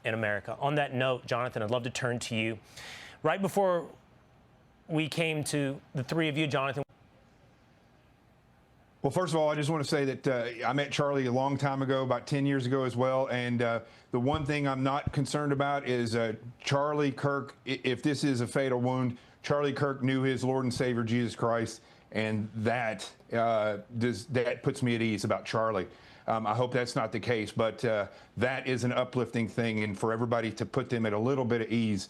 in America. On that note, Jonathan, I'd love to turn to you. Right before we came to the three of you, Jonathan. Well, first of all, I just want to say that I met Charlie a long time ago, about 10 years ago as well. And the one thing I'm not concerned about is Charlie Kirk, if this is a fatal wound, Charlie Kirk knew his Lord and Savior, Jesus Christ. And that puts me at ease about Charlie. I hope that's not the case, but that is an uplifting thing. And for everybody to put them at a little bit of ease.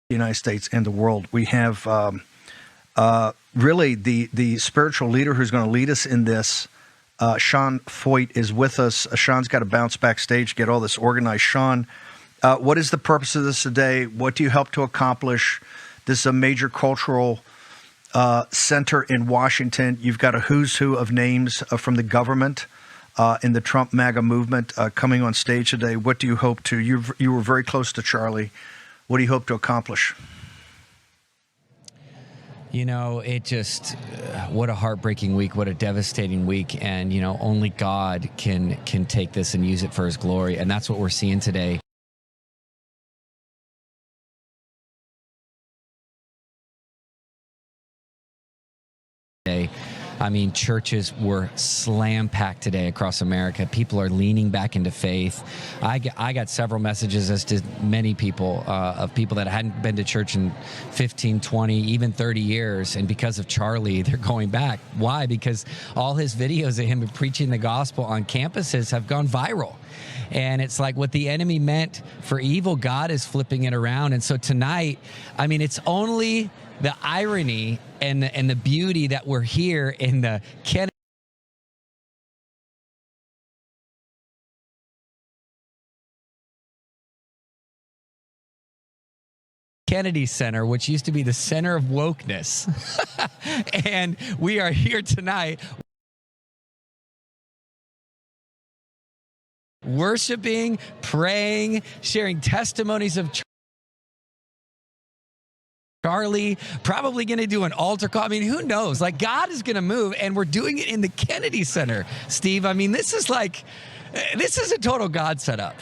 The United States and the world. We have really the spiritual leader who's going to lead us in this. Sean Foyt is with us. Sean's got to bounce backstage, get all this organized. Sean, what is the purpose of this today? What do you help to accomplish? This is a major cultural center in Washington. You've got a who's who of names from the government in the Trump MAGA movement coming on stage today. What do you hope to? You were very close to Charlie. What do you hope to accomplish? You know, it just, what a heartbreaking week, what a devastating week. And, you know, only God can take this and use it for his glory. And that's what we're seeing today. I mean, churches were slam-packed today across America. People are leaning back into faith. I got several messages, as did many people, of people that hadn't been to church in 15, 20, even 30 years. And because of Charlie, they're going back. Why? Because all his videos of him preaching the gospel on campuses have gone viral. And it's like what the enemy meant for evil, God is flipping it around. And so tonight, I mean, it's only the irony and the beauty that we're here in the Kennedy Center, which used to be the center of wokeness. And we are here tonight worshiping, praying, sharing testimonies of Charlie, probably going to do an altar call. I mean, who knows? Like, God is going to move, and we're doing it in the Kennedy Center, Steve. I mean, this is a total God setup.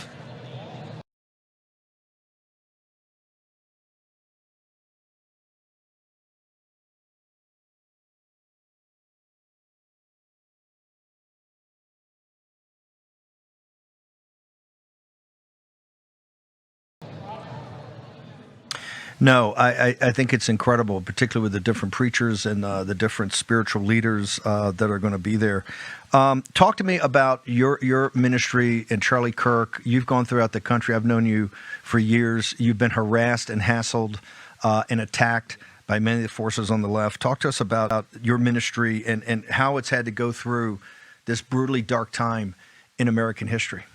No, I think it's incredible, particularly with the different preachers and the different spiritual leaders that are going to be there. Talk to me about your ministry and Charlie Kirk. You've gone throughout the country. I've known you for years. You've been harassed and hassled and attacked by many of the forces on the left. Talk to us about your ministry and how it's had to go through this brutally dark time in American history.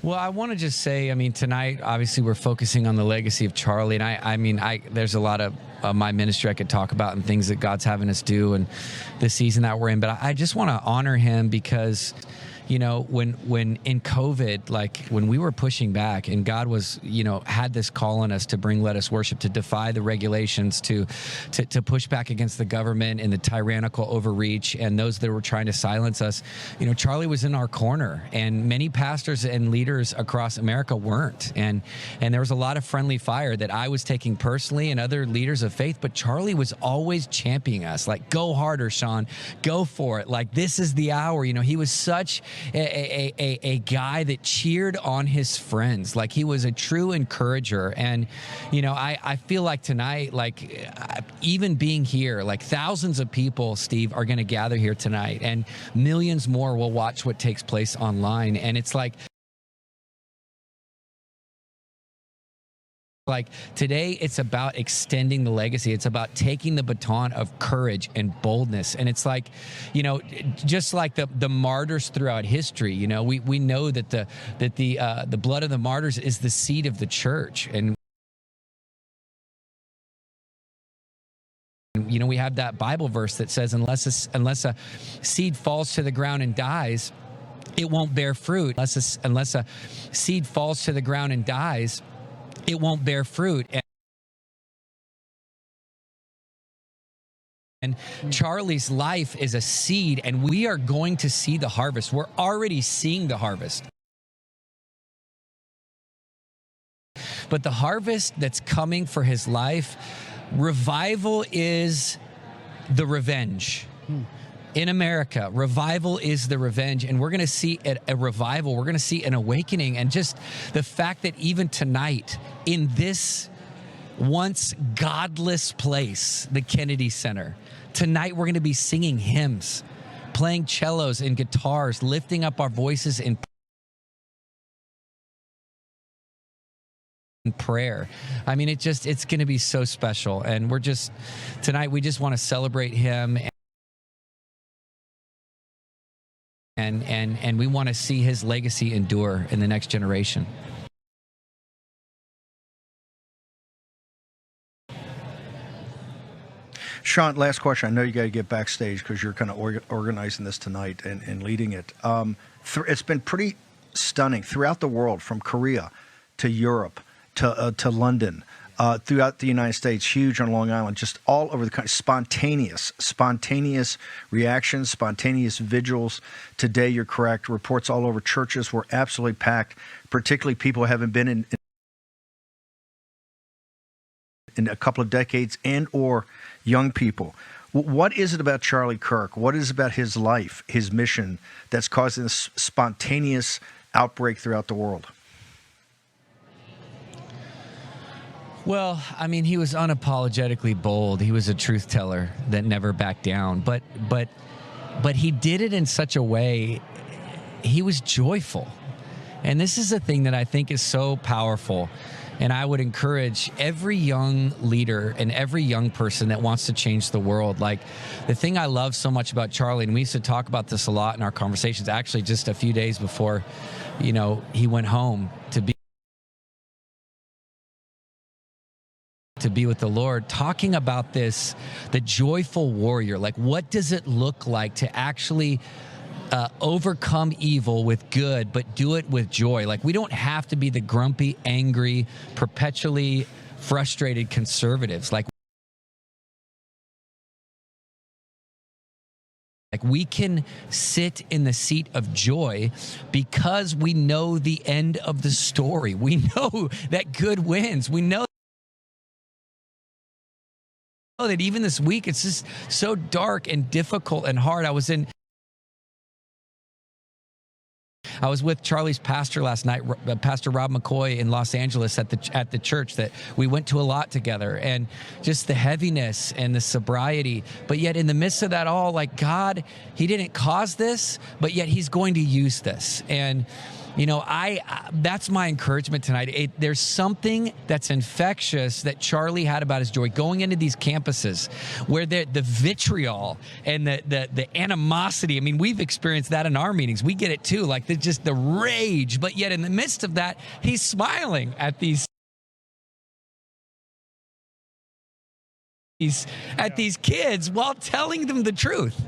Well, I want to just say, I mean, tonight, obviously, we're focusing on the legacy of Charlie. And I mean, there's a lot of my ministry I could talk about and things that God's having us do and the season that we're in. But I just want to honor him because, you know, when in COVID, like when we were pushing back and God was, you know, had this call on us to bring Let Us Worship, to defy the regulations, to push back against the government and the tyrannical overreach and those that were trying to silence us, you know, Charlie was in our corner, and many pastors and leaders across America weren't. And there was a lot of friendly fire that I was taking personally and other leaders of faith, but Charlie was always championing us, like, go harder, Sean, go for it. Like, this is the hour. You know, he was such a guy that cheered on his friends. Like, he was a true encourager. And, you know, I feel like tonight, like, even being here, like thousands of people, Steve, are going to gather here tonight, and millions more will watch what takes place online. And it's like, Like today, it's about extending the legacy. It's about taking the baton of courage and boldness. And it's like, you know, just like the martyrs throughout history. You know, we know that the blood of the martyrs is the seed of the church. And you know, we have that Bible verse that says, unless a seed falls to the ground and dies, it won't bear fruit. Unless a seed falls to the ground and dies, it won't bear fruit. And Charlie's life is a seed, and we are going to see the harvest. We're already seeing the harvest. But the harvest that's coming for his life, revival is the revenge. In America, revival is the revenge, and we're going to see a revival. We're going to see an awakening, and just the fact that even tonight, in this once godless place, the Kennedy Center, tonight we're going to be singing hymns, playing cellos and guitars, lifting up our voices in prayer. I mean, it's going to be so special, and tonight we just want to celebrate him. And we want to see his legacy endure in the next generation. Sean, last question. I know you got to get backstage because you're kind of organizing this tonight and leading it. It's been pretty stunning throughout the world, from Korea to Europe to London, throughout the United States, huge on Long Island, just all over the country. Spontaneous reactions, spontaneous vigils. Today, you're correct. Reports all over. Churches were absolutely packed, particularly people who haven't been in a couple of decades, and or young people. What is it about Charlie Kirk? What is it about his life, his mission, that's causing this spontaneous outbreak throughout the world? Well, I mean, he was unapologetically bold. He was a truth teller that never backed down. But he did it in such a way, he was joyful. And this is a thing that I think is so powerful. And I would encourage every young leader and every young person that wants to change the world. Like, the thing I love so much about Charlie, and we used to talk about this a lot in our conversations, actually just a few days before, you know, he went home to be with the Lord, talking about this, the joyful warrior. Like, what does it look like to actually overcome evil with good, but do it with joy? Like, we don't have to be the grumpy, angry, perpetually frustrated conservatives. Like we can sit in the seat of joy because we know the end of the story. We know that good wins. We know that even this week, it's just so dark and difficult and hard. I was with Charlie's pastor last night, Pastor Rob McCoy, in Los Angeles at the church that we went to a lot together, and just the heaviness and the sobriety. But yet in the midst of that all, like, God, he didn't cause this, but yet he's going to use this. And you know, that's my encouragement tonight. There's something that's infectious that Charlie had about his joy. Going into these campuses where the vitriol and the animosity, I mean, we've experienced that in our meetings. We get it too, like just the rage. But yet in the midst of that, he's smiling at these kids while telling them the truth.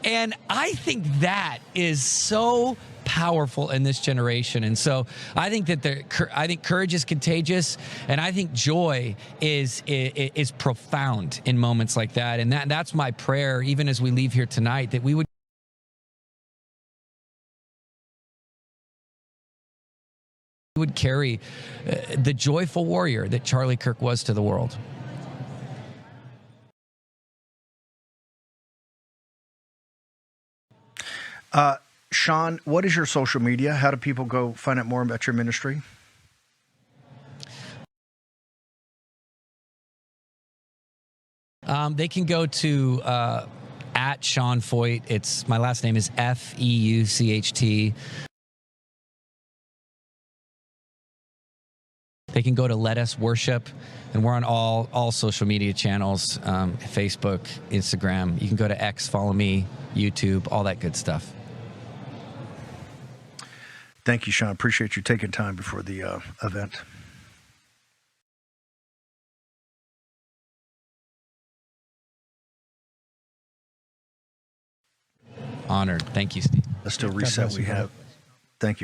And I think that is so powerful in this generation. And so I think that I think courage is contagious, and I think joy is profound in moments like that. And that's my prayer, even as we leave here tonight, that we would carry the joyful warrior that Charlie Kirk was to the world. Sean, what is your social media? How do people go find out more about your ministry? They can go to at Sean Feucht. My last name is Feucht. they can go to Let Us Worship, and we're on all social media channels, Facebook, Instagram. You can go to X, follow me, YouTube, all that good stuff. Thank you, Sean. Appreciate you taking time before the event. Honored. Thank you, Steve. Let's still reset. We have. Thank you.